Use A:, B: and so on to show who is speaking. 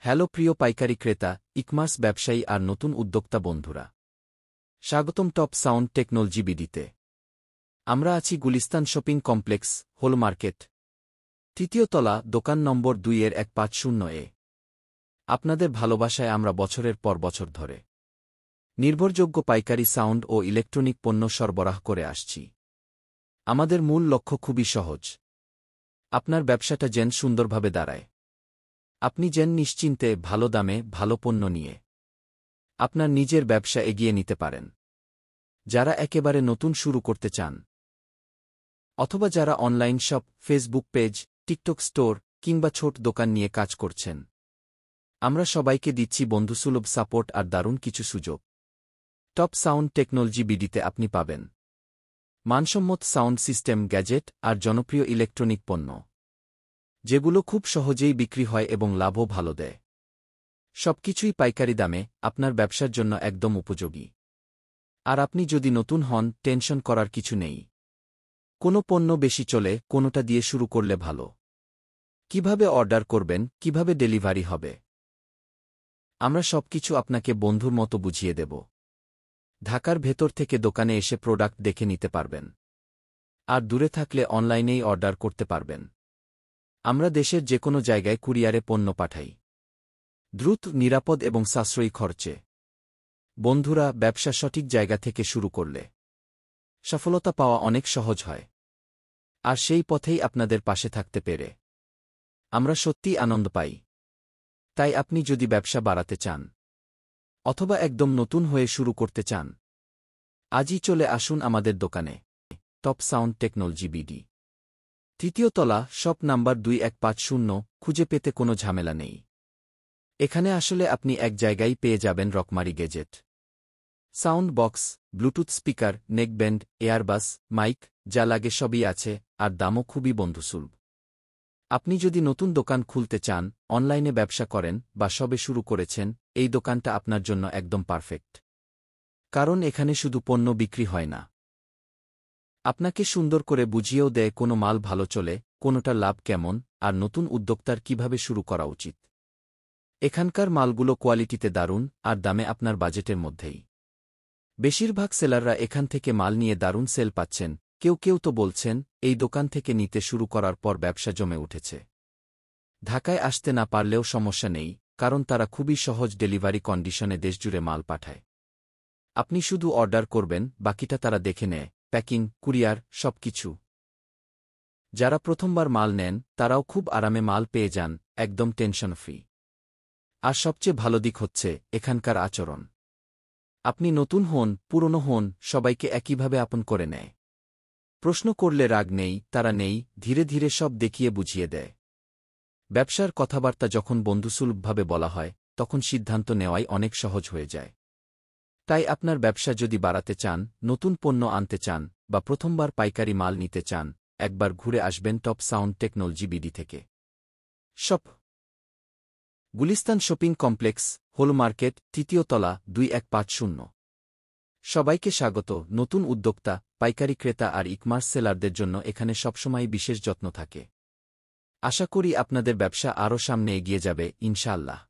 A: Hello প্রিয় পাইকারি ক্রেতা, ইকমার্স ব্যবসায়ী আর নতুন উদ্যোক্তা বন্ধুরা। স্বাগতম টপ সাউন্ড টেকনোলজি বিডিতে। আমরা আছি Gulistan shopping complex, hall market, তৃতীয় তলা, দোকান নম্বর 2-150 আপনাদের ভালোবাসায় আমরা বছরের পর বছর ধরে নির্ভরযোগ্য পাইকারি সাউন্ড ও ইলেকট্রনিক পণ্য সরবরাহ করে আসছি। আমাদের মূল লক্ষ্য খুবই সহজ, আপনার ব্যবসাটা যেন সুন্দরভাবে দাঁড়ায়। আপনি যেন নিশ্চিন্তে ভালো দামে ভালো পণ্য নিয়ে আপনার নিজের ব্যবসা এগিয়ে নিতে পারেন। যারা একেবারে নতুন শুরু করতে চান, অথবা যারা online shop, Facebook page, TikTok store কিংবা ছোট দোকান নিয়ে কাজ করছেন, আমরা সবাইকে দিচ্ছি বন্ধুসুলভ সাপোর্ট আর দারুণ কিছু সুযোগ। টপ সাউন্ড টেকনোলজি বিডিতে আপনি পাবেন মানসম্মত সাউন্ড সিস্টেম, গ্যাজেট আর জনপ্রিয় ইলেকট্রনিক পণ্য, যেগুলো খুব সহজেই বিক্রি হয় এবং লাভও ভালো দেয়। সবকিছুই পাইকারি দামে, আপনার ব্যবসার জন্য একদম উপযোগী। আর আপনি যদি নতুন হন, টেনশন করার কিছু নেই। কোনো পণ্য বেশি চলে, কোনোটা দিয়ে শুরু করলে ভালো। কিভাবে অর্ডার করবেন, কিভাবে ডেলিভারি হবে, আমরা সবকিছু আপনাকে বন্ধুর মতো বুঝিয়ে দেব। ঢাকার ভেতর থেকে দোকানে এসে প্রোডাক্ট দেখে নিতে পারবেন, আর দূরে থাকলে অনলাইনেই অর্ডার করতে পারবেন। আমরা দেশের যেকোনো জায়গায় কুরিয়ারে পণ্য পাঠাই, দ্রুত, নিরাপদ এবং সাশ্রয়ী খরচে। বন্ধুরা, ব্যবসা সঠিক জায়গা থেকে শুরু করলে সফলতা পাওয়া অনেক সহজ হয়। আর সেই পথেই আপনাদের পাশে থাকতে পেরে আমরা সত্যিই আনন্দ পাই। তাই আপনি যদি ব্যবসা বাড়াতে চান, অথবা একদম নতুন হয়ে শুরু করতে চান, আজই চলে আসুন আমাদের দোকানে। টপ সাউন্ড টেকনোলজি বিডি, তৃতীয় তলা, শপ নাম্বার 2150। খুঁজে পেতে কোনো ঝামেলা নেই। এখানে আসলে আপনি এক জায়গায় পেয়ে যাবেন রকমারি gadget, sound box, bluetooth speaker, neckband, earbuds, mic, যা লাগে সবই আছে, আর দামও খুবই বন্ধুসুলভ। আপনি যদি নতুন দোকান খুলতে চান, অনলাইনে ব্যবসা করেন বা সবে শুরু করেছেন, এই দোকানটা আপনার জন্য একদম পারফেক্ট। কারণ এখানে শুধু পণ্য বিক্রি হয় না, আপনাকে সুন্দর করে বুঝিয়েও দেয় কোনো মাল ভালো চলে, কোনোটা লাভ কেমন, আর নতুন উদ্যোক্তার কিভাবে শুরু করা উচিত। এখানকার মালগুলো কোয়ালিটিতে দারুণ, আর দামে আপনার বাজেটের মধ্যেই। বেশিরভাগ সেলাররা এখান থেকে মাল নিয়ে দারুণ সেল পাচ্ছেন। কেউ কেউ তো বলছেন, এই দোকান থেকে নিতে শুরু করার পর ব্যবসা জমে উঠেছে। ঢাকায় আসতে না পারলেও সমস্যা নেই, কারণ তারা খুবই সহজ ডেলিভারি কন্ডিশনে দেশজুড়ে মাল পাঠায়। আপনি শুধু অর্ডার করবেন, বাকিটা তারা দেখে নেয়, প্যাকিং, কুরিয়ার, সবকিছু। যারা প্রথমবার মাল নেন, তারাও খুব আরামে মাল পেয়ে যান, একদম টেনশন ফ্রি। আর সবচেয়ে ভালো দিক হচ্ছে এখানকার আচরণ। আপনি নতুন হন, পুরনো হন, সবাইকে একইভাবে আপন করে নেয়। প্রশ্ন করলে রাগ নেই, তারা নেই, ধীরে ধীরে সব দেখিয়ে বুঝিয়ে দেয়। ব্যবসার কথাবার্তা যখন বন্ধুসুলভভাবে বলা হয়, তখন সিদ্ধান্ত নেওয়াই অনেক সহজ হয়ে যায়। তাই আপনার ব্যবসা যদি বাড়াতে চান, নতুন পণ্য আনতে চান, বা প্রথমবার পাইকারি মাল নিতে চান, একবার ঘুরে আসবেন টপ সাউন্ড টেকনোলজি বিডি থেকে। Shop, Gulistan shopping complex, hall market, তৃতীয় তলা, 2150। সবাইকে স্বাগত। নতুন উদ্যোক্তা, পাইকারি ক্রেতা আর ইকমার্স সেলারদের জন্য এখানে সবসময় বিশেষ যত্ন থাকে। আশা করি আপনাদের ব্যবসা আরও সামনে এগিয়ে যাবে, ইনশাআল্লাহ।